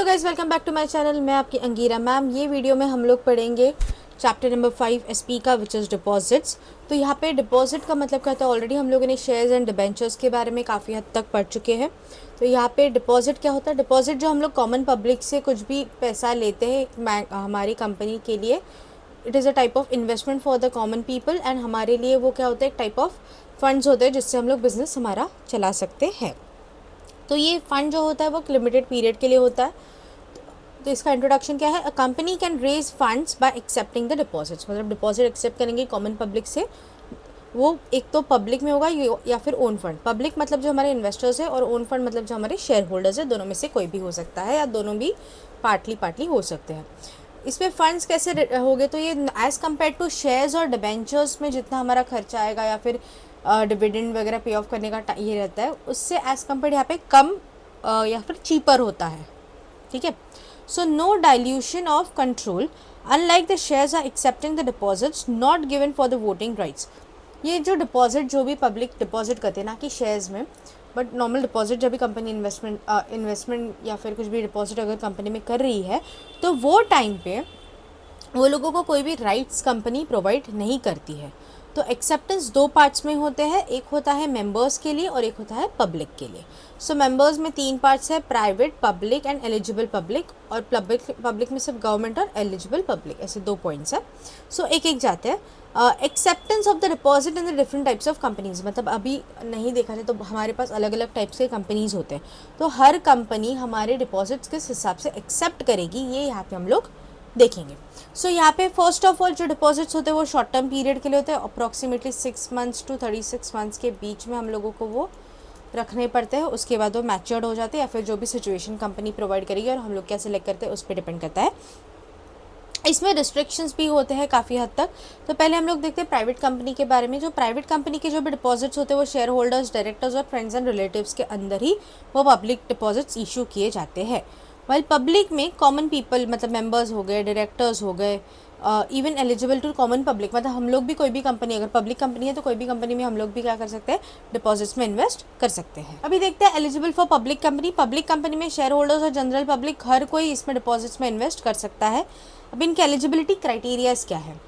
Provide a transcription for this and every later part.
Guys, welcome back to my channel. मैं आपकी Angira ma'am. ये वीडियो में हम लोग पढ़ेंगे चैप्टर नंबर 5 एसपी का, विच इज़ डिपॉजिट्स। तो यहाँ पे डिपॉजिट का मतलब क्या होता है, ऑलरेडी हम लोगों ने शेयर्स एंड डिबेंचर्स के बारे में काफ़ी हद तक पढ़ चुके हैं। तो यहाँ पे डिपॉजिट क्या होता है, डिपॉजिट जो हम लोग कॉमन पब्लिक से कुछ भी पैसा लेते हैं हमारी कंपनी के लिए, it is a type of investment for the common people. And हमारे लिए वो क्या होता है, एक टाइप ऑफ फंड्स होते हैं जिससे हम लोग बिजनेस हमारा चला सकते हैं। तो ये फंड जो होता है वो लिमिटेड पीरियड के लिए होता है। तो इसका इंट्रोडक्शन क्या है, a company can raise funds by accepting the deposits. मतलब डिपॉजिट एक्सेप्ट करेंगे कॉमन पब्लिक से, वो एक तो पब्लिक में होगा या फिर ओन फंड। पब्लिक मतलब जो हमारे इन्वेस्टर्स है, और ओन फंड मतलब जो हमारे शेयर होल्डर्स है। दोनों में से कोई भी हो सकता है या दोनों भी पार्टली हो सकते हैं। इसमें फंड्स कैसे होंगे, तो ये एज कम्पेयर टू शेयर्स और डिबेंचर्स में जितना हमारा खर्चा आएगा या फिर डिविडेंड वगैरह पे ऑफ करने का ये रहता है, उससे एज कम्पेयर यहाँ पे कम या फिर चीपर होता है। ठीक है। So no dilution of control, unlike the shares are accepting the deposits not given for the voting rights. ये जो डिपॉजिट जो भी पब्लिक डिपॉजिट करते हैं, ना कि शेयर्स में, बट नॉर्मल डिपॉजिट जब भी कंपनी इन्वेस्टमेंट या फिर कुछ भी डिपॉजिट अगर कंपनी में कर रही है, तो वो टाइम पे वो लोगों को कोई भी राइट्स कंपनी प्रोवाइड नहीं करती है। तो एक्सेप्टेंस दो पार्ट्स में होते हैं, एक होता है मेंबर्स के लिए और एक होता है पब्लिक के लिए। सो मेंबर्स में 3 पार्ट्स है, private, public and eligible public. और पब्लिक में सिर्फ गवर्नमेंट और एलिजिबल पब्लिक, ऐसे 2 पॉइंट्स है। सो एक एक जाते हैं। Acceptance of the deposit in the different types of companies. मतलब अभी नहीं देखा जाए तो हमारे पास अलग अलग टाइप्स के कंपनीज होते हैं, तो हर कंपनी हमारे डिपॉजिट्स किस हिसाब से एक्सेप्ट करेगी, ये यहाँ पे हम लोग देखेंगे। सो यहाँ पे फर्स्ट ऑफ ऑल जो डिपॉजिट्स होते हैं वो शॉर्ट टर्म पीरियड के लिए होते हैं। अप्रॉक्सीमेटली 6 मंथ्स टू 36 मंथ्स के बीच में हम लोगों को वो रखने पड़ते हैं। उसके बाद वो मैच्योर्ड हो जाते हैं, या फिर जो भी सिचुएशन कंपनी प्रोवाइड करेगी और हम लोग क्या सिलेक्ट करते हैं उस पर डिपेंड करता है। इसमें रिस्ट्रिक्शंस भी होते हैं काफ़ी हद तक। तो पहले हम लोग देखते हैं प्राइवेट कंपनी के बारे में। जो प्राइवेट कंपनी के जो भी डिपॉजिट्स होते हैं वो शेयर होल्डर्स, डायरेक्टर्स और फ्रेंड्स एंड रिलेटिव्स के अंदर ही वो पब्लिक डिपॉजिट्स इशू किए जाते हैं। वाइल पब्लिक में कॉमन पीपल मतलब मेंबर्स हो गए, डायरेक्टर्स हो गए, even eligible to common public, मतलब हम लोग भी कोई भी कंपनी, अगर पब्लिक कंपनी है तो कोई भी कंपनी में हम लोग भी क्या कर सकते हैं, डिपॉजिट्स में इन्वेस्ट कर सकते हैं। अभी देखते हैं eligible for public company. Public company में शेयर होल्डर्स और जनरल पब्लिक हर कोई इसमें डिपॉजिट्स में इन्वेस्ट कर सकता है। अब इनके एलिजिबिलिटी क्राइटेरियाज क्या है,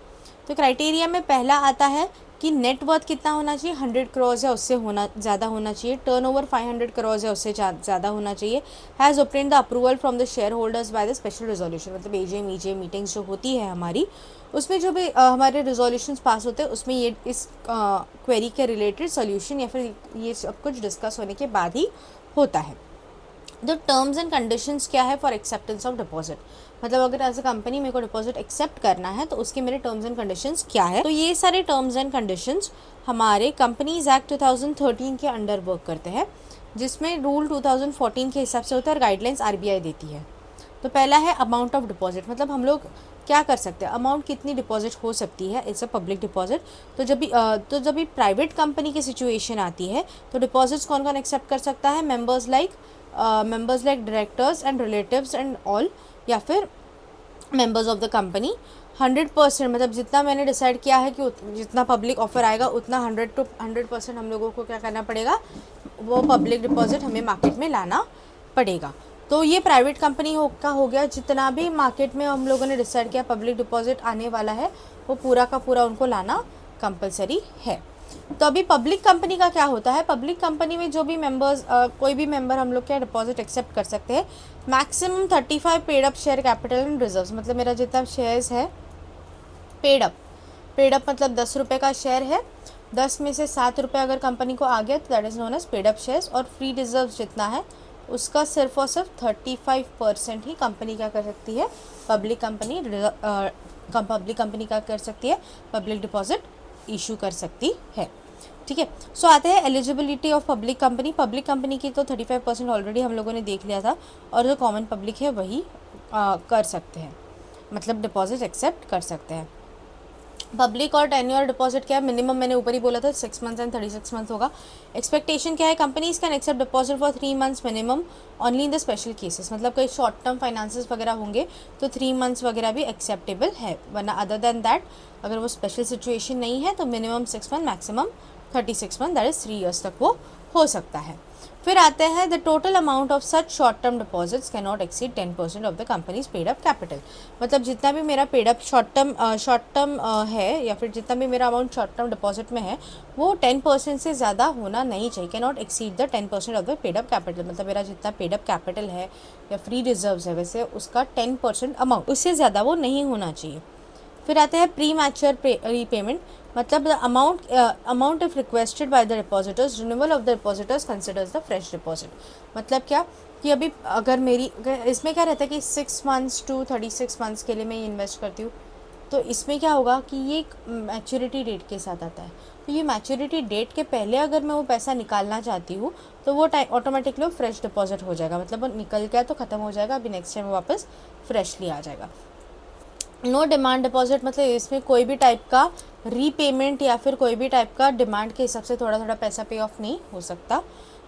तो क्राइटेरिया में पहला आता है कि नेटवर्थ कितना होना चाहिए, 100 करोड़ या उससे ज़्यादा होना चाहिए। टर्नओवर 500 करोड़ या उससे ज़्यादा होना चाहिए। Has obtained the approval from the share holders by the special resolution. मतलब एजीएम मीटिंग्स जो होती है हमारी, उसमें जो भी हमारे रिजोल्यूशंस पास होते हैं उसमें ये इस क्वेरी के रिलेटेड सोल्यूशन या फिर ये सब कुछ डिस्कस होने के बाद ही होता है। द टर्म्स एंड कंडीशंस क्या है फॉर एक्सेप्टेंस ऑफ डिपॉजिट, मतलब अगर एज अ कंपनी मेरे को डिपॉजिट एक्सेप्ट करना है तो उसके मेरे टर्म्स एंड कंडीशंस क्या है। तो ये सारे टर्म्स एंड कंडीशंस हमारे कंपनीज एक्ट 2013 के अंडर वर्क करते हैं, जिसमें रूल 2014 के हिसाब से होता है और गाइडलाइंस आरबीआई देती है। तो पहला है अमाउंट ऑफ डिपॉजिट, मतलब हम लोग क्या कर सकते हैं, अमाउंट कितनी डिपॉजिट हो सकती है इट्स अ पब्लिक डिपॉजिट। तो जब भी प्राइवेट कंपनी की सिचुएशन आती है तो डिपॉजिट्स कौन कौन एक्सेप्ट कर सकता है, members like directors and relatives and all, या फिर मेंबर्स ऑफ द कंपनी। 100% मतलब जितना मैंने डिसाइड किया है कि जितना पब्लिक ऑफर आएगा उतना 100% हम लोगों को क्या करना पड़ेगा, वो पब्लिक डिपॉजिट हमें मार्केट में लाना पड़ेगा। तो ये प्राइवेट कंपनी का हो गया, जितना भी मार्केट में हम लोगों ने डिसाइड किया पब्लिक डिपॉजिट आने वाला है वो पूरा का पूरा उनको लाना कंपलसरी है। तो अभी पब्लिक कंपनी का क्या होता है, पब्लिक कंपनी में जो भी मेंबर्स कोई भी मेंबर हम लोग क्या डिपॉजिट एक्सेप्ट कर सकते हैं। Maximum 35 paid up share capital and reserves, मतलब मेरा जितना शेयर्स है पेड अप मतलब 10 रुपये का शेयर है, 10 में से 7 रुपये अगर कंपनी को आ गया तो that is known as paid up shares. और फ्री रिजर्व जितना है उसका सिर्फ और सिर्फ 35% ही कंपनी क्या कर सकती है, पब्लिक कंपनी क्या कर सकती है, पब्लिक डिपॉजिट इशू कर सकती है। ठीक है। सो आते हैं eligibility of public company. Public company की तो 35% ऑलरेडी हम लोगों ने देख लिया था, और जो कॉमन पब्लिक है वही कर सकते हैं, मतलब डिपॉजिट एक्सेप्ट कर सकते हैं। पब्लिक और टेन्योर डिपॉजिट क्या है, मिनिमम मैंने ऊपर ही बोला था 6 मंथ्स एंड 36 मंथ होगा। एक्सपेक्टेशन क्या है, companies can accept deposit for 3 months minimum only in the special cases, मतलब कई शॉर्ट टर्म फाइनेंसेस वगैरह होंगे तो 3 मंथ्स वगैरह भी एक्सेप्टेबल है, वरना अदर देन दैट अगर वो स्पेशल सिचुएशन नहीं है तो minimum 6 month maximum 36 month that is 3 years तक वो हो सकता है। फिर आते हैं the total amount of such short term deposits can not exceed 10% of the companies paid up capital. मतलब जितना भी मेरा पेड अप शॉर्ट टर्म है या फिर जितना भी मेरा अमाउंट शॉर्ट टर्म डिपॉजिट में है वो 10% से ज़्यादा होना नहीं चाहिए। Can not exceed the 10% of the paid up capital. मतलब मेरा जितना पेड अप कैपिटल है या फ्री रिजर्व्स है वैसे उसका 10% अमाउंट, उससे ज़्यादा वो नहीं होना चाहिए। फिर आते हैं प्री मैच्योर रीपेमेंट। मतलब the amount if requested by the depositors renewal of the depositors considers the fresh deposit. मतलब क्या कि अभी अगर इसमें क्या रहता है कि 6 मंथ्स टू 36 मंथ्स के लिए मैं इन्वेस्ट करती हूँ, तो इसमें क्या होगा कि ये एक मैच्योरिटी डेट के साथ आता है। तो ये मैच्योरिटी डेट के पहले अगर मैं वो पैसा निकालना चाहती हूँ तो वो टाइम ऑटोमेटिकली फ्रेश डिपॉजिट हो जाएगा। मतलब वो निकल गया तो ख़त्म हो जाएगा, अभी नेक्स्ट टाइम वापस फ्रेशली आ जाएगा। नो डिमांड डिपॉजिट, मतलब इसमें कोई भी टाइप का रीपेमेंट या फिर कोई भी टाइप का डिमांड के हिसाब से थोड़ा थोड़ा पैसा पे ऑफ नहीं हो सकता।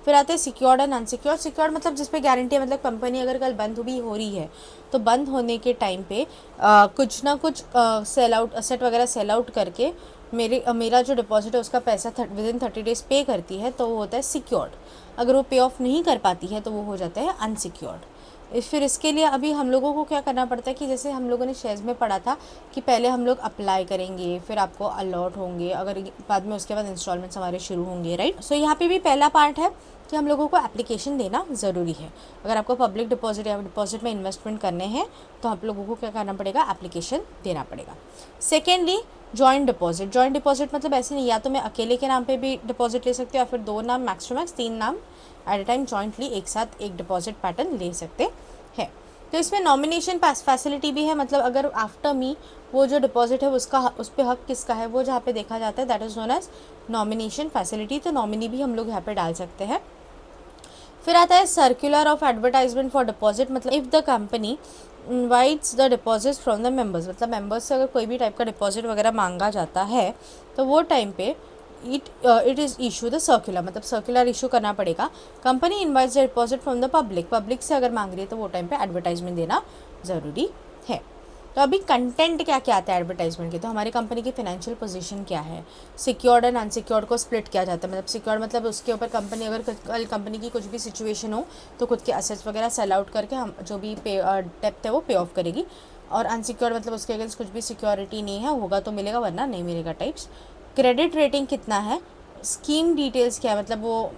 फिर आते हैं सिक्योर्ड एंड अनसिक्योर्ड। सिक्योर्ड मतलब जिस पे गारंटी है, मतलब कंपनी अगर कल बंद भी हो रही है तो बंद होने के टाइम पे कुछ ना कुछ सेल आउट असेट वगैरह सेल आउट करके मेरा जो डिपॉजिट है उसका पैसा विदिन 30 डेज पे करती है, तो वो होता है सिक्योर्ड। अगर वो पे ऑफ नहीं कर पाती है तो वो हो जाता है अनसिक्योर्ड। फिर इसके लिए अभी हम लोगों को क्या करना पड़ता है कि जैसे हम लोगों ने शेयर्स में पढ़ा था कि पहले हम लोग अप्लाई करेंगे, फिर आपको अलॉट होंगे, अगर बाद में उसके बाद इंस्टॉलमेंट्स हमारे शुरू होंगे, राइट। सो यहाँ पे भी पहला पार्ट है कि हम लोगों को एप्लीकेशन देना ज़रूरी है। अगर आपको पब्लिक डिपॉजिट या डिपॉजिट में इन्वेस्टमेंट करने हैं तो आप लोगों को क्या करना पड़ेगा, एप्लीकेशन देना पड़ेगा। Secondly joint deposit. Joint deposit मतलब ऐसे नहीं, या तो मैं अकेले के नाम पे भी डिपॉजिट ले सकती हूँ या फिर 2 नाम मैक्स टू मैक्स 3 नाम एट अ टाइम जॉइंटली एक साथ एक डिपॉजिट पैटर्न ले सकते हैं। तो इसमें नॉमिनेशन फैसिलिटी भी है। मतलब अगर आफ्टर मी वो जो डिपॉजिट है उसका उस पर हक किसका है वो जहाँ पे देखा जाता है, that is known as nomination facility. तो नॉमिनी भी हम लोग यहाँ पे डाल सकते हैं। फिर आता है circular of advertisement for deposit. मतलब if the company invites the deposit from the members, मतलब मेंबर्स से अगर कोई भी टाइप का डिपॉजिट वगैरह मांगा जाता है तो वो टाइम पे it is issue the circular, मतलब सर्कुलर इशू करना पड़ेगा। Company invites the deposit from the public से अगर मांग रही है तो वो टाइम पे एडवर्टाइजमेंट देना ज़रूरी है। तो अभी कंटेंट क्या क्या आता है एडवर्टाइजमेंट के, तो हमारी कंपनी की फाइनेंशियल पोजीशन क्या है, सिक्योर्ड एंड अनसिक्योर्ड को स्प्लिट किया जाता है। मतलब सिक्योर्ड मतलब उसके ऊपर कंपनी अगर कल कंपनी की कुछ भी सिचुएशन हो तो खुद के असेट्स वगैरह सेल आउट करके हम जो भी डेप्थ है वो पे ऑफ करेगी। और अनसिक्योर्ड मतलब उसके अगेंस्ट कुछ भी सिक्योरिटी नहीं है, होगा तो मिलेगा वरना नहीं मिलेगा टाइप्स। क्रेडिट रेटिंग कितना है, स्कीम डिटेल्स क्या है, मतलब वो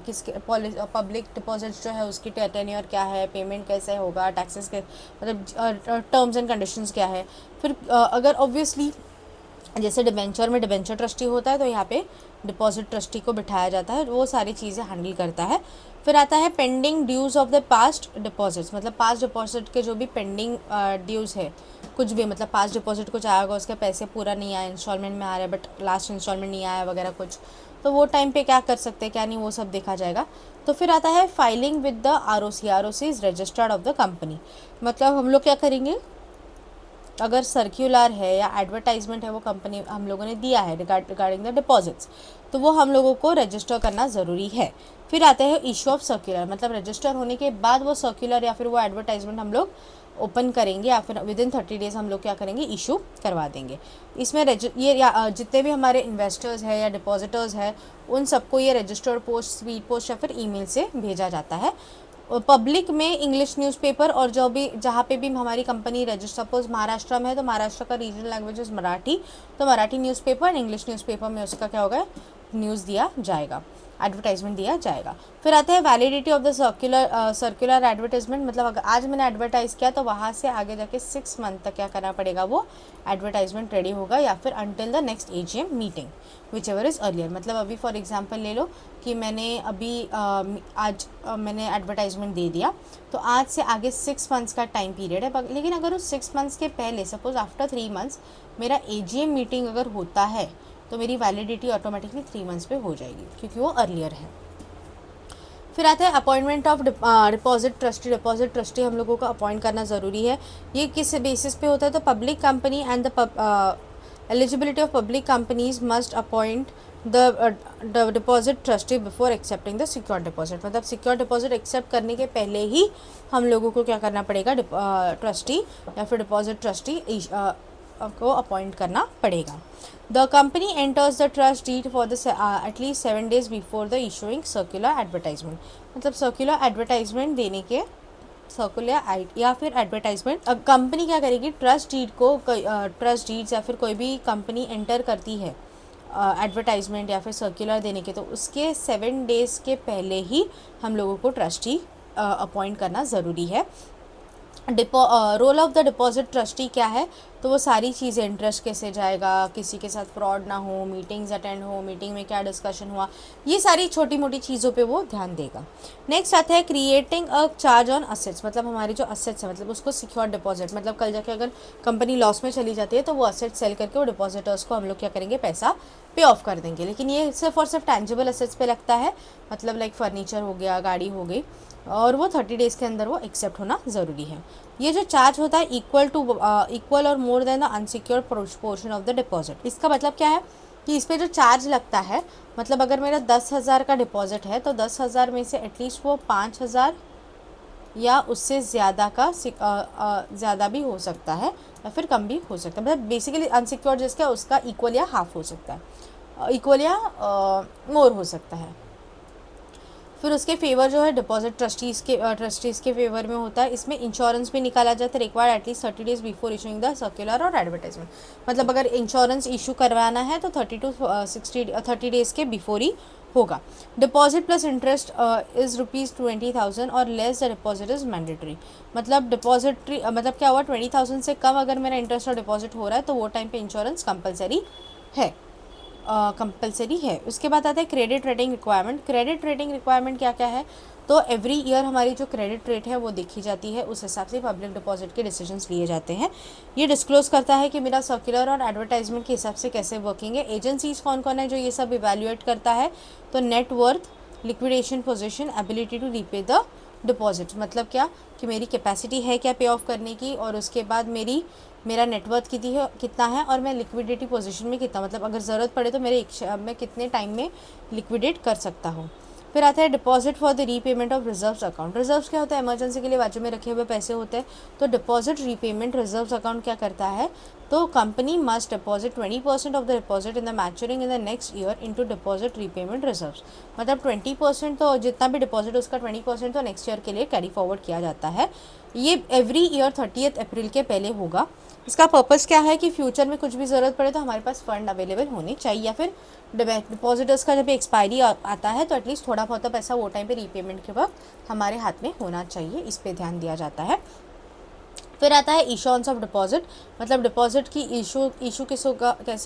किसके पब्लिक डिपॉजिट्स जो है उसकी टेन्योर क्या है, पेमेंट कैसे होगा, टैक्सेस के मतलब टर्म्स एंड कंडीशंस क्या है। फिर अगर ऑब्वियसली जैसे डिबेंचर में डिबेंचर ट्रस्टी होता है तो यहाँ पे डिपॉजिट ट्रस्टी को बिठाया जाता है, वो सारी चीज़ें हैंडल करता है। फिर आता है pending dues of the past deposits. मतलब पास्ट डिपॉजिट के जो भी पेंडिंग ड्यूज़ है, कुछ भी मतलब पास्ट डिपॉजिट कुछ आया होगा, उसके पैसे पूरा नहीं आया, इंस्टॉलमेंट में आ रहा है बट लास्ट इंस्टॉलमेंट नहीं आया वगैरह कुछ, तो वो टाइम पे क्या कर सकते हैं क्या नहीं, वो सब देखा जाएगा। तो फिर आता है filing with the ROC। ROC is registered of the company. मतलब हम लोग क्या करेंगे, अगर सर्क्यूलर है या एडवर्टाइजमेंट है वो कंपनी हम लोगों ने दिया है रिगार्डिंग द डिपॉजिट्स, तो वो हम लोगों को रजिस्टर करना ज़रूरी है। फिर आते हैं इशू ऑफ सर्क्यूलर। मतलब रजिस्टर होने के बाद वो सर्क्यूलर या फिर वो एडवर्टाइजमेंट हम लोग ओपन करेंगे या फिर विदिन 30 डेज़ हम लोग क्या करेंगे, इशू करवा देंगे। इसमें जितने भी हमारे इन्वेस्टर्स हैं या डिपॉजिटर्स हैं उन सबको ये रजिस्टर्ड पोस्ट, स्पीड पोस्ट या फिर ईमेल से भेजा जाता है। पब्लिक में इंग्लिश न्यूज़पेपर और जो भी जहाँ पे भी हमारी कंपनी रजिस्टर, सपोज महाराष्ट्र में है तो महाराष्ट्र का रीजनल लैंग्वेज इज़ मराठी, तो मराठी न्यूज़पेपर, इंग्लिश न्यूज़पेपर में उसका क्या होगा, न्यूज़ दिया जाएगा, एडवर्टाइजमेंट दिया जाएगा। फिर आता है validity of the circular advertisement. मतलब अगर आज मैंने एडवर्टाइज़ किया तो वहाँ से आगे जाके 6 मंथ तक क्या करना पड़ेगा, वो एडवर्टाइजमेंट रेडी होगा या फिर until the next AGM meeting which ever is earlier. मतलब अभी फॉर एग्जांपल ले लो कि मैंने अभी आज मैंने एडवर्टाइजमेंट दे दिया, तो आज से आगे 6 मंथ्स का टाइम पीरियड है। लेकिन अगर उस 6 मंथ्स के पहले सपोज आफ्टर 3 मंथ्स मेरा AGM मीटिंग अगर होता है तो मेरी वैलिडिटी ऑटोमेटिकली 3 मंथ्स पे हो जाएगी क्योंकि वो अर्लियर है। फिर आता है appointment of deposit trustee. Deposit trustee हम लोगों को अपॉइंट करना ज़रूरी है। ये किस बेसिस पे होता है, तो public company and the eligibility of public companies must appoint the deposit trustee before accepting the secure deposit. मतलब सिक्योर डिपॉजिट एक्सेप्ट करने के पहले ही हम लोगों को क्या करना पड़ेगा, ट्रस्टी या फिर डिपॉजिट ट्रस्टी को अपॉइंट करना पड़ेगा। The company enters the trust deed for the at least 7 days before the issuing circular advertisement. मतलब सर्कुलर एडवर्टाइजमेंट देने के सर्कुलर या फिर एडवर्टाइजमेंट, अब कंपनी क्या करेगी, ट्रस्ट डीड को ट्रस्ट डीड्स या फिर कोई भी कंपनी एंटर करती है एडवर्टाइजमेंट या फिर सर्कुलर देने के, तो उसके 7 days के पहले ही हम लोगों को ट्रस्टी अपॉइंट करना ज़रूरी है। Role of the deposit trustee क्या है, तो वो सारी चीज़ें, इंटरेस्ट कैसे जाएगा, किसी के साथ फ्रॉड ना हो, मीटिंग्स अटेंड हो, मीटिंग में क्या डिस्कशन हुआ, ये सारी छोटी मोटी चीज़ों पे वो ध्यान देगा। नेक्स्ट आता है creating a charge on assets. मतलब हमारी जो असेट्स है, मतलब उसको सिक्योर डिपॉजिट, मतलब कल जाके अगर कंपनी लॉस में चली जाती है तो वो असेट सेल करके वो डिपॉजिटर्स को हम लोग क्या करेंगे, पैसा पे ऑफ कर देंगे। लेकिन ये सिर्फ और सिर्फ टैंजिबल असेट्स पे लगता है, मतलब लाइक फर्नीचर हो गया, गाड़ी हो गई, और वो 30 days के अंदर वो एक्सेप्ट होना ज़रूरी है। ये जो चार्ज होता है इक्वल और more than the unsecured portion of the deposit. इसका मतलब क्या है कि इस पर जो चार्ज लगता है, मतलब अगर मेरा 10,000 का डिपॉजिट है तो 10,000 में से एटलीस्ट वो 5,000 या उससे ज़्यादा का ज़्यादा भी हो सकता है या फिर कम भी हो सकता है। मतलब बेसिकली अनसिक्योर्ड जिसका उसका इक्वल या हाफ हो सकता है, इक्वल या मोर हो सकता है। फिर उसके फेवर जो है डिपॉजिट ट्रस्टीज़ के फेवर में होता है। इसमें इंश्योरेंस भी निकाला जाता है, required at least 30 days before issuing the circular और एडवर्टाइजमेंट। मतलब अगर इंश्योरेंस इशू करवाना है तो 30 days के बिफोर ही होगा। डिपॉजिट प्लस इंटरेस्ट इज़ ₹20,000 और less the deposit is mandatory. मतलब डिपॉजिटरी मतलब क्या हुआ, 20,000 से कम अगर मेरा इंटरेस्ट और डिपॉजिट हो रहा है तो वो टाइम पे इंश्योरेंस कंपलसरी है। उसके बाद आता है credit rating requirement. Credit rating requirement क्या क्या है, तो एवरी ईयर हमारी जो क्रेडिट रेट है वो देखी जाती है, उस हिसाब से पब्लिक डिपॉजिट के डिसीजंस लिए जाते हैं। ये डिस्क्लोज करता है कि मेरा सर्कुलर और एडवर्टाइजमेंट के हिसाब से कैसे वर्किंग है। एजेंसीज कौन कौन है जो ये सब इवेल्युएट करता है, तो net worth, liquidation position, ability to repay the deposit. मतलब क्या कि मेरी कैपेसिटी है क्या पे ऑफ करने की, और उसके बाद मेरा नेटवर्थ कितना है, और मैं लिक्विडिटी पोजीशन में कितना, मतलब अगर ज़रूरत पड़े तो मैं कितने टाइम में लिक्विडेट कर सकता हूँ। फिर आता है deposit for the repayment of reserves account. Reserves क्या होता है, इमरजेंसी के लिए बाजू में रखे हुए पैसे होते हैं। तो डिपॉजिट रीपेमेंट रिजर्व्स अकाउंट क्या करता है, तो company must deposit 20% of the deposit in the maturing in the next year into deposit repayment reserves. मतलब 20%, तो जितना भी डिपॉजिट उसका 20% तो नेक्स्ट ईयर के लिए कैरी फॉरवर्ड किया जाता है। ये एवरी ईयर 30 अप्रैल के पहले होगा। इसका पर्पस क्या है कि फ्यूचर में कुछ भी ज़रूरत पड़े तो हमारे पास फंड अवेलेबल होने चाहिए, या फिर डिपॉजिटर्स का जब एक्सपायरी आता है तो एटलीस्ट थोड़ा बहुत पैसा वो टाइम पे रीपेमेंट के वक्त हमारे हाथ में होना चाहिए, इस पे ध्यान दिया जाता है। फिर आता है इशॉन्स ऑफ डिपॉजिट। मतलब डिपॉजिट की इशू कैसे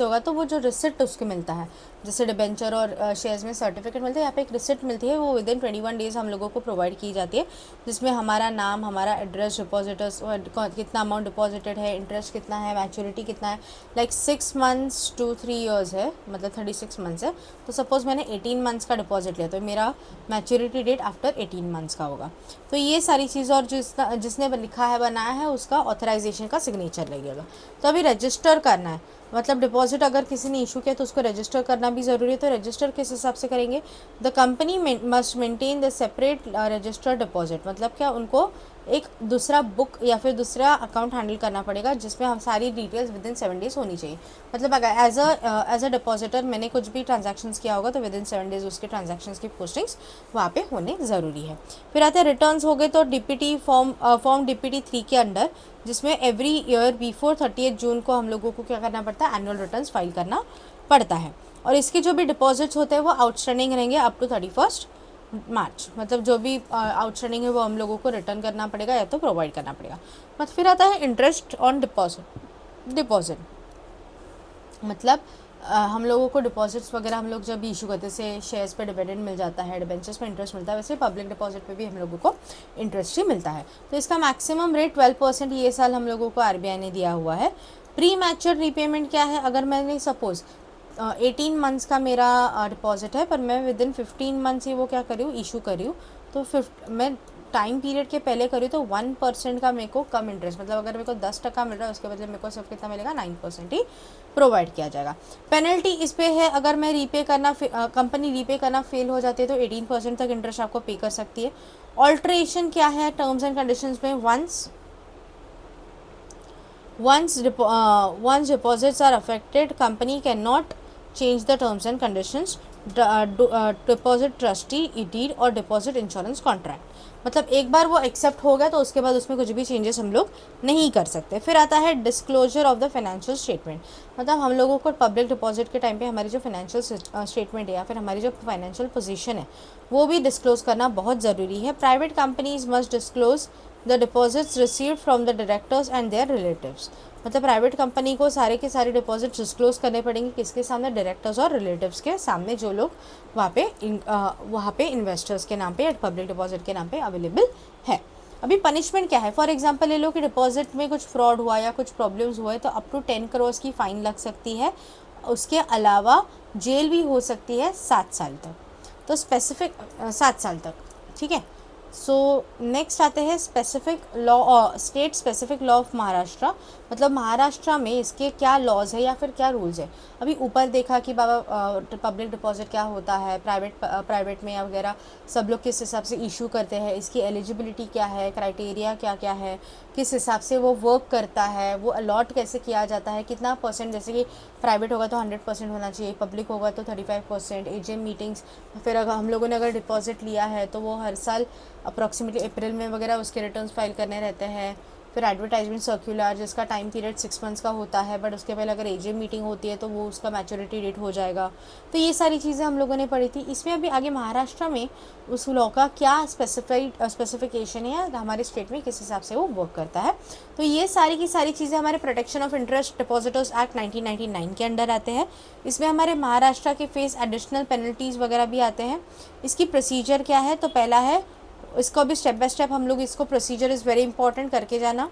होगा, तो वो जो रिसिप्ट उसके मिलता है, जैसे डिबेंचर और शेयर्स में सर्टिफिकेट मिलते हैं, यहाँ पे एक रिसिप्ट मिलती है, वो विदिन 21 days हम लोगों को प्रोवाइड की जाती है, जिसमें हमारा नाम, हमारा एड्रेस, डिपॉजिटर्स कितना अमाउंट डिपॉजिटेड है, इंटरेस्ट कितना है, मैच्योरिटी कितना है, लाइक 6 months to 3 years है, मतलब 36 months है। तो सपोज़ मैंने 18 months का डिपॉजिट लिया तो मेरा मैच्योरिटी डेट आफ्टर 18 months का होगा। तो ये सारी चीज़, और जिसने लिखा है, बनाया है, उसका ऑथराइजेशन का सिग्नेचर लगेगा। तो अभी रजिस्टर करना है, मतलब डिपॉजिट अगर किसी ने इशू किया तो उसको रजिस्टर करना भी ज़रूरी है। तो रजिस्टर किस हिसाब से करेंगे, the company must maintain the separate registered deposit. मतलब क्या, उनको एक दूसरा बुक या फिर दूसरा अकाउंट हैंडल करना पड़ेगा जिसमें हम सारी डिटेल्स विदिन 7 days होनी चाहिए। मतलब अगर एज अ डिपॉजिटर मैंने कुछ भी ट्रांजैक्शंस किया होगा तो विदिन 7 days उसके ट्रांजैक्शंस की पोस्टिंग्स वहाँ पे होने ज़रूरी है। फिर आते हैं रिटर्न्स हो गए, तो डीपीटी फॉर्म डीपीटी 3 के अंडर, जिसमें एवरी ईयर बिफोर 30 जून को हम लोगों को क्या करना पड़ता है, एनुअल रिटर्न्स फाइल करना पड़ता है। और इसके जो भी डिपॉजिट्स होते हैं वो आउटस्टैंडिंग रहेंगे अप टू 31 मार्च। मतलब जो भी आउटस्टैंडिंग है वो हम लोगों को रिटर्न करना पड़ेगा या तो प्रोवाइड करना पड़ेगा। बस फिर आता है इंटरेस्ट ऑन डिपॉजिट। मतलब हम लोगों को डिपॉजिट्स वगैरह हम लोग जब इशू करते हैं, शेयर्स पे डिविडेंड मिल जाता है, डिबेंचर्स पे इंटरेस्ट मिलता है, वैसे पब्लिक डिपॉजिट पे भी हम लोगों को इंटरेस्ट ही मिलता है। तो इसका मैक्सिमम रेट 12% ये साल हम लोगों को आरबीआई ने दिया हुआ है। प्री मैच्योर रीपेमेंट क्या है, अगर मैंने सपोज 18 months का मेरा डिपॉजिट है, पर मैं विदिन 15 months ही वो क्या करी हूँ, इशू करी हूँ, तो मैं टाइम पीरियड के पहले करी तो 1% का मेरे को कम इंटरेस्ट, मतलब अगर मेरे को 10% मिल रहा है उसके बदले मेरे को सिर्फ कितना मिलेगा, 9% ही प्रोवाइड किया जाएगा। पेनल्टी इस पे है, अगर मैं कंपनी रीपे करना फेल हो जाती है तो 18% तक इंटरेस्ट आपको पे कर सकती है। ऑल्ट्रेशन क्या है टर्म्स एंड कंडीशंस में, once deposits are affected, company cannot change the terms and conditions, deposit trustee deed और deposit insurance contract. मतलब एक बार वो एक्सेप्ट हो गया तो उसके बाद उसमें कुछ भी चेंजेस हम लोग नहीं कर सकते. फिर आता है disclosure of the financial statement. मतलब हम लोगों को पब्लिक डिपॉजिट के टाइम पे हमारी जो फाइनेंशियल स्टेटमेंट है या फिर हमारी जो फाइनेंशियल पोजीशन है वो भी डिस्क्लोज करना बहुत ज़रूरी है. Private companies must disclose the deposits received from the directors and their relatives. मतलब प्राइवेट कंपनी को सारे के सारे डिपॉजिट डिस्क्लोज करने पड़ेंगे. किसके सामने? डायरेक्टर्स और रिलेटिव्स के सामने, जो लोग वहाँ पे इन्वेस्टर्स के नाम पे या पब्लिक डिपॉजिट के नाम पे अवेलेबल है. अभी पनिशमेंट क्या है? फॉर एग्जांपल ले लो कि डिपॉजिट में कुछ फ्रॉड हुआ या कुछ प्रॉब्लम्स हुए तो अप टू 10 करोड़ की फ़ाइन लग सकती है. उसके अलावा जेल भी हो सकती है 7 साल तक. तो स्पेसिफिक 7 साल तक, ठीक है. सो नेक्स्ट आते हैं specific law, state specific law of Maharashtra. मतलब महाराष्ट्र में इसके क्या लॉज है या फिर क्या रूल्स है. अभी ऊपर देखा कि बाबा पब्लिक डिपॉजिट क्या होता है, प्राइवेट में या वगैरह सब लोग किस हिसाब से इशू करते हैं, इसकी एलिजिबिलिटी क्या है, क्राइटेरिया क्या क्या है, किस हिसाब से वो वर्क करता है, वो अलॉट कैसे किया जाता है, कितना परसेंट. जैसे कि प्राइवेट होगा तो 100% होना चाहिए, पब्लिक होगा तो 35%. एजीएम मीटिंग्स, फिर अगर हम लोगों ने अगर डिपॉजिट लिया है तो वो हर साल अप्रॉक्सीमेटली अप्रैल में वगैरह उसके रिटर्न्स फाइल करने रहते हैं. फिर एडवर्टाइजमेंट सर्कुलर जिसका टाइम पीरियड 6 मंथ्स का होता है, बट उसके पहले अगर एजीएम मीटिंग होती है तो वो उसका मैच्योरिटी डेट हो जाएगा. तो ये सारी चीज़ें हम लोगों ने पढ़ी थी. इसमें अभी आगे महाराष्ट्र में उस लॉ का क्या स्पेसिफिकेशन है या हमारे स्टेट में किस हिसाब से वो वर्क करता है. तो ये सारी की सारी चीज़ें हमारे protection of interest depositors act 1999 के अंडर आते हैं. इसमें हमारे महाराष्ट्र के फेस एडिशनल पेनल्टीज़ वगैरह भी आते हैं. इसकी प्रोसीजर क्या है? तो पहला है, इसको भी स्टेप बाय स्टेप हम लोग इसको, प्रोसीजर इज़ वेरी इंपॉर्टेंट करके जाना.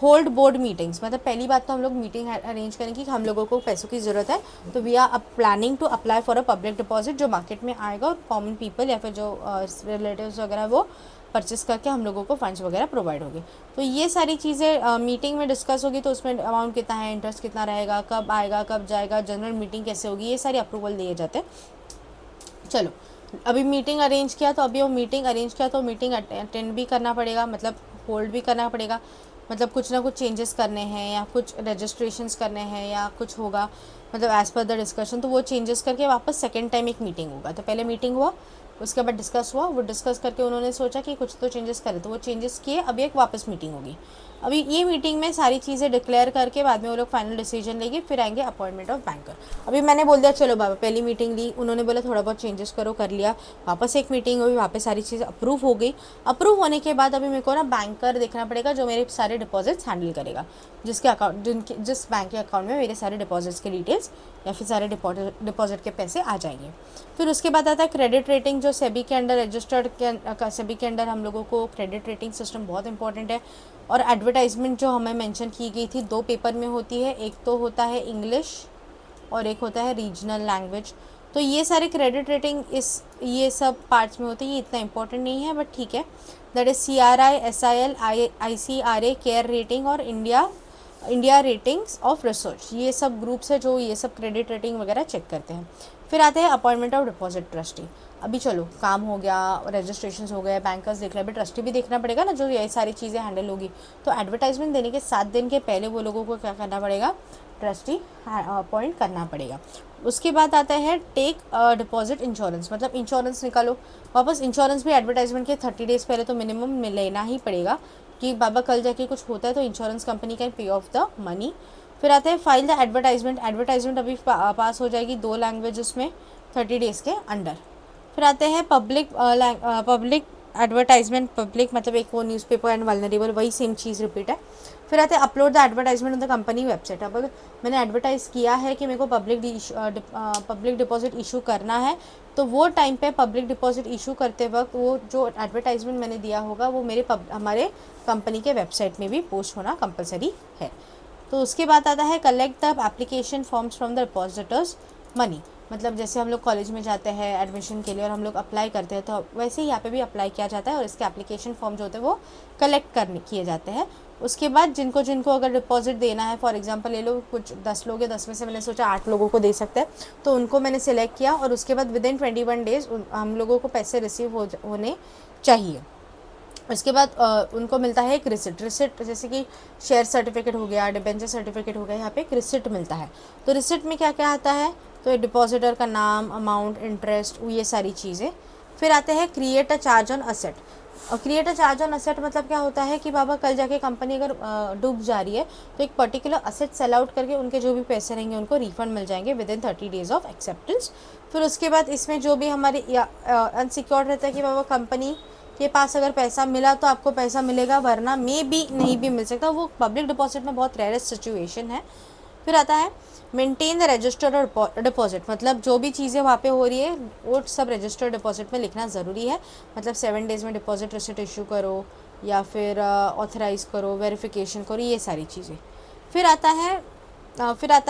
होल्ड बोर्ड मीटिंग्स, मतलब पहली बात तो हम लोग मीटिंग अरेंज करेंगे कि हम लोगों को पैसों की ज़रूरत है तो we are planning to apply for a public deposit जो मार्केट में आएगा और कॉमन पीपल या फिर जो रिलेटिव्स वगैरह वो परचेस करके हम लोगों को फंड्स वगैरह प्रोवाइड होगी. तो ये सारी चीज़ें मीटिंग में डिस्कस होगी. तो उसमें अमाउंट कितना है, इंटरेस्ट कितना रहेगा, कब आएगा, कब जाएगा, जनरल मीटिंग कैसे होगी, ये सारी अप्रूवल दिए जाते हैं. चलो, अभी मीटिंग अरेंज किया तो अभी वो मीटिंग अरेंज किया तो मीटिंग अटेंड भी करना पड़ेगा, मतलब होल्ड भी करना पड़ेगा. मतलब कुछ ना कुछ चेंजेस करने हैं या कुछ रजिस्ट्रेशंस करने हैं या कुछ होगा, मतलब एज़ पर द डिस्कशन, तो वो चेंजेस करके वापस सेकेंड टाइम एक मीटिंग होगा. तो पहले मीटिंग हुआ, उसके बाद डिस्कस हुआ, वो डिस्कस करके उन्होंने सोचा कि कुछ तो चेंजेस करें तो वो चेंजेस किए. अभी एक वापस मीटिंग होगी. अभी ये मीटिंग में सारी चीज़ें डिक्लेयर करके बाद में वो लोग फाइनल डिसीजन लेंगे. फिर आएंगे अपॉइंटमेंट ऑफ बैंकर. अभी मैंने बोल दिया चलो बाबा, पहली मीटिंग ली, उन्होंने बोला थोड़ा बहुत चेंजेस करो, कर लिया. वापस एक मीटिंग हुई, वापस सारी चीज़ें अप्रूव हो गई. अप्रूव होने के बाद अभी मेरे को ना बैंकर देखना पड़ेगा जो मेरे सारे डिपॉजिट्स हैंडल करेगा, जिस बैंक के अकाउंट में मेरे सारे डिपॉजिट्स के डिटेल्स या फिर सारे डिपॉजिट के पैसे आ जाएंगे. फिर उसके बाद आता है क्रेडिट रेटिंग, जो सेबी के अंडर रजिस्टर्ड सेबी के अंडर हम लोगों को क्रेडिट रेटिंग सिस्टम बहुत इंपॉर्टेंट है. और एडवर्टाइजमेंट जो हमें मेंशन की गई थी 2 पेपर में होती है, एक तो होता है इंग्लिश और एक होता है रीजनल लैंग्वेज. तो ये सारे क्रेडिट रेटिंग ये सब पार्ट्स में होती है. ये इतना इंपॉर्टेंट नहीं है बट ठीक है. That is CRI, SIL, ICRA, care rating और इंडिया रेटिंग्स ऑफ रिसर्च. ये सब ग्रुप्स है जो ये सब क्रेडिट रेटिंग वगैरह चेक करते हैं. फिर आते हैं अपॉइंटमेंट ऑफ डिपॉजिट ट्रस्टी. अभी चलो काम हो गया, रजिस्ट्रेशन हो गए, बैंकर्स देख रहे, अभी ट्रस्टी भी देखना पड़ेगा ना जो ये सारी चीज़ें हैंडल होगी. तो एडवर्टाइजमेंट देने के 7 दिन के पहले वो लोगों को क्या करना पड़ेगा, ट्रस्टी अपॉइंट करना पड़ेगा. उसके बाद आता है टेक डिपॉजिट इंश्योरेंस, मतलब इंश्योरेंस निकालो वापस. इंश्योरेंस भी एडवर्टाइजमेंट के 30 डेज़ पहले तो मिनिमम लेना ही पड़ेगा कि बाबा कल जाके कुछ होता है तो insurance company can pay of the money. फिर आते हैं फाइल द एडवर्टाइजमेंट. एडवर्टाइजमेंट अभी पास हो जाएगी 2 लैंग्वेजेस में 30 डेज़ के अंडर. फिर आते हैं पब्लिक एडवर्टाइजमेंट. पब्लिक मतलब एक वो न्यूज़पेपर एंड वल्नरेबल, वही सेम चीज़ रिपीट है. फिर आते हैं upload the advertisement on the company website. अब अगर मैंने एडवर्टाइज़ किया है कि मेरे को पब्लिक डिपॉजिट इशू करना है तो वो टाइम पे पब्लिक डिपॉजिट इशू करते वक्त वो जो एडवर्टाइजमेंट मैंने दिया होगा वो हमारे कंपनी के वेबसाइट में भी पोस्ट होना कंपलसरी है. तो उसके बाद आता है collect the application forms from the depositors money. मतलब जैसे हम लोग कॉलेज में जाते हैं एडमिशन के लिए और हम लोग अप्लाई करते हैं तो वैसे ही यहाँ पे भी अप्लाई किया जाता है और इसके एप्लीकेशन फॉर्म जो होते हैं वो कलेक्ट किए जाते हैं. उसके बाद जिनको अगर डिपॉजिट देना है, फॉर एग्जांपल ले लो कुछ 10 लोग हैं, 10 में से मैंने सोचा 8 लोगों को दे सकते हैं तो उनको मैंने सिलेक्ट किया और उसके बाद विदिन 21 डेज़ हम लोगों को पैसे रिसीव होने चाहिए. उसके बाद उनको मिलता है एक रिसिट। रिसिट जैसे कि शेयर सर्टिफिकेट हो गया, डिबेंचर सर्टिफिकेट हो गया, यहाँ पे एक रिसिट मिलता है। तो रिसिट में क्या क्या आता है, तो डिपॉजिटर का नाम, अमाउंट, इंटरेस्ट, ये सारी चीज़ें। फिर आते हैं create a charge on asset. और create a charge on asset मतलब क्या होता है कि बाबा कल जाके कंपनी अगर डूब जा रही है तो एक पर्टिकुलर असेट सेल आउट करके उनके जो भी पैसे रहेंगे उनको रिफंड मिल जाएंगे with in 30 days of acceptance. फिर उसके बाद इसमें जो भी हमारे अनसिक्योर्ड रहता है कि बाबा कंपनी के पास अगर पैसा मिला तो आपको पैसा मिलेगा, वरना मे भी नहीं भी मिल सकता, वो पब्लिक डिपॉजिट में बहुत रेयरेस्ट सिचुएशन है। फिर आता है मेंटेन द रजिस्टर्ड डिपॉजिट, मतलब जो भी चीज़ें वहाँ पे हो रही है वो सब रजिस्टर्ड डिपॉजिट में लिखना ज़रूरी है। मतलब 7 डेज़ में डिपॉजिट रिसिट इशू करो या फिर ऑथराइज करो, वेरिफिकेशन करो, ये सारी चीज़ें। फिर आता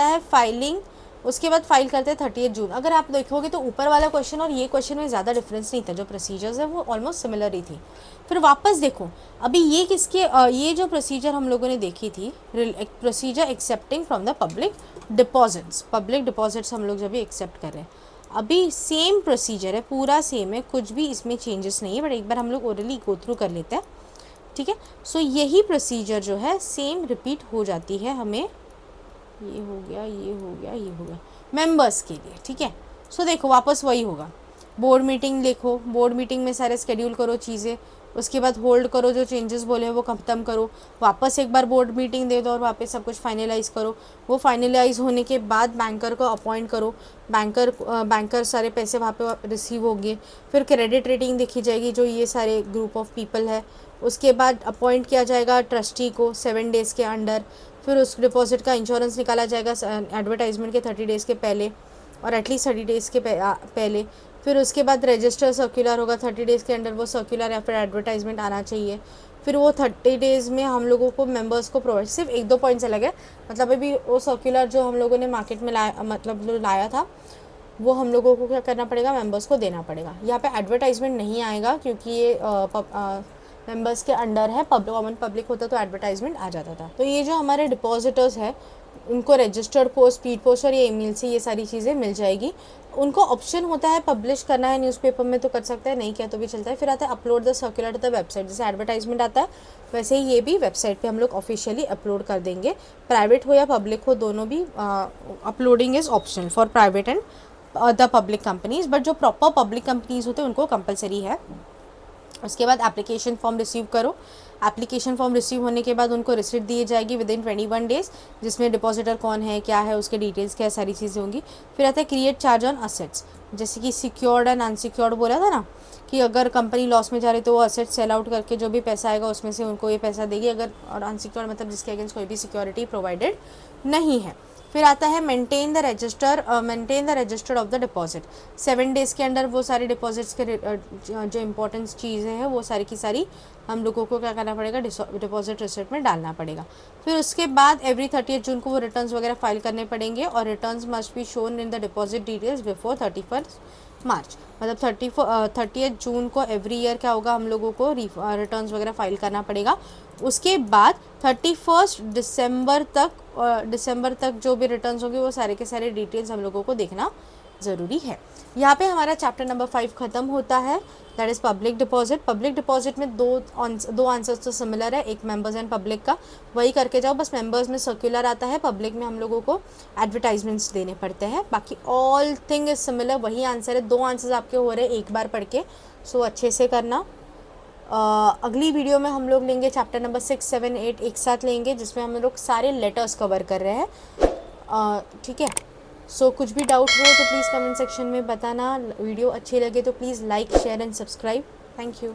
है फाइलिंग। उसके बाद फाइल करते हैं 30 जून। अगर आप देखोगे तो ऊपर वाला क्वेश्चन और ये क्वेश्चन में ज़्यादा डिफरेंस नहीं था, जो प्रोसीजर्स है वो ऑलमोस्ट सिमिलर ही थी। फिर वापस देखो अभी ये ये जो प्रोसीजर हम लोगों ने देखी थी, procedure accepting from the public deposits हम लोग जब भी एक्सेप्ट कर रहे हैं, अभी सेम प्रोसीजर है, पूरा सेम है, कुछ भी इसमें चेंजेस नहीं है। बट एक बार हम लोग ओरली गो थ्रू कर लेते हैं, ठीक है। सो यही प्रोसीजर जो है सेम रिपीट हो जाती है हमें, ये हो गया, ये हो गया, ये हो गया मेंबर्स के लिए, ठीक है। सो देखो वापस वही होगा, बोर्ड मीटिंग देखो, बोर्ड मीटिंग में सारे स्केड्यूल करो चीज़ें, उसके बाद होल्ड करो, जो चेंजेस बोले वो ख़त्म करो, वापस एक बार बोर्ड मीटिंग दे दो और वापस सब कुछ फाइनलाइज़ करो। वो फाइनलाइज होने के बाद बैंकर को अपॉइंट करो, बैंकर सारे पैसे वहाँ पे रिसीव होंगे। फिर क्रेडिट रेटिंग देखी जाएगी, जो ये सारे ग्रुप ऑफ पीपल है। उसके बाद अपॉइंट किया जाएगा ट्रस्टी को 7 डेज़ के अंडर। फिर उस डिपॉजिट का इंश्योरेंस निकाला जाएगा एडवर्टाइजमेंट के 30 डेज़ के पहले, और एटलीस्ट 30 डेज़ के पहले। फिर उसके बाद रजिस्टर सर्कुलर होगा 30 डेज़ के अंदर, वो सर्कुलर या फिर एडवर्टाइजमेंट आना चाहिए। फिर वो 30 डेज़ में हम लोगों को मेंबर्स को प्रोवाइड, सिर्फ 1-2 पॉइंट्स अलग है, मतलब अभी वो सर्कुलर जो हम लोगों ने मार्केट में लाया था वो हम लोगों को क्या करना पड़ेगा, मेंबर्स को देना पड़ेगा। यहाँ पे एडवर्टाइजमेंट नहीं आएगा क्योंकि ये मेंबर्स के अंडर है, कॉमन पब्लिक होता तो एडवर्टाइजमेंट आ जाता था। तो ये जो हमारे डिपॉजिटर्स है उनको रजिस्टर्ड पोस्ट, स्पीड पोस्ट और ये ईमेल से ये सारी चीज़ें मिल जाएगी। उनको ऑप्शन होता है पब्लिश करना है न्यूज़पेपर में तो कर सकते हैं, नहीं किया तो भी चलता है। फिर आता है upload the circular to the website, जैसे एडवर्टाइजमेंट आता है वैसे ही ये भी वेबसाइट पे हम लोग ऑफिशियली अपलोड कर देंगे। प्राइवेट हो या पब्लिक हो, दोनों भी uploading is optional for private and the public companies, but जो प्रॉपर पब्लिक कंपनीज़ होते हैं उनको कंपलसरी है। उसके बाद एप्लीकेशन फॉर्म रिसीव करो। एप्लीकेशन फॉर्म रिसीव होने के बाद उनको रिसिट दी जाएगी विद इन 21 डेज़, जिसमें डिपॉजिटर कौन है, क्या है, उसके डिटेल्स क्या, सारी चीज़ें होंगी। फिर आता है क्रिएट चार्ज ऑन असेट्स, जैसे कि सिक्योर्ड एंड अनसिक्योर्ड बोला था ना, कि अगर कंपनी लॉस में जा रही तो वो असेट सेल आउट करके जो भी पैसा आएगा उसमें से उनको ये पैसा देगी, अगर, और अनसिक्योर्ड मतलब जिसके अगेंस्ट कोई भी सिक्योरिटी प्रोवाइडेड नहीं है। फिर आता है maintain the register of the deposit. 7 days के अंदर वो सारे डिपॉजिट्स के जो इंपॉर्टेंट चीज़ें हैं वो सारी की सारी हम लोगों को क्या करना पड़ेगा, डिपॉजिट रिसिप्ट में डालना पड़ेगा। फिर उसके बाद एवरी 30 जून को वो रिटर्न्स वगैरह फाइल करने पड़ेंगे, और returns must be shown in the deposit details before 31 मार्च, मतलब 30 जून को एवरी ईयर क्या होगा, हम लोगों को रिटर्न्स वगैरह फाइल करना पड़ेगा। उसके बाद 31 दिसंबर तक जो भी रिटर्न्स होंगे वो सारे के सारे डिटेल्स हम लोगों को देखना ज़रूरी है। यहाँ पे हमारा चैप्टर नंबर 5 ख़त्म होता है, that is public deposit. Public deposit में दो आंसर्स तो सिमिलर है, एक मेंबर्स एंड पब्लिक का, वही करके जाओ। बस मेंबर्स में सर्कुलर आता है, पब्लिक में हम लोगों को एडवर्टाइजमेंट्स देने पड़ते हैं। बाकी ऑल थिंग इज सिमिलर, वही आंसर है। 2 आंसर्स आपके हो रहे हैं एक बार पढ़ के, सो अच्छे से करना। अगली वीडियो में हम लोग लेंगे चैप्टर नंबर 6, 7, 8 एक साथ लेंगे, जिसमें हम लोग सारे लेटर्स कवर कर रहे हैं, ठीक है। सो कुछ भी डाउट हो तो प्लीज़ कमेंट सेक्शन में बताना। वीडियो अच्छी लगे तो please like, share and subscribe. Thank you.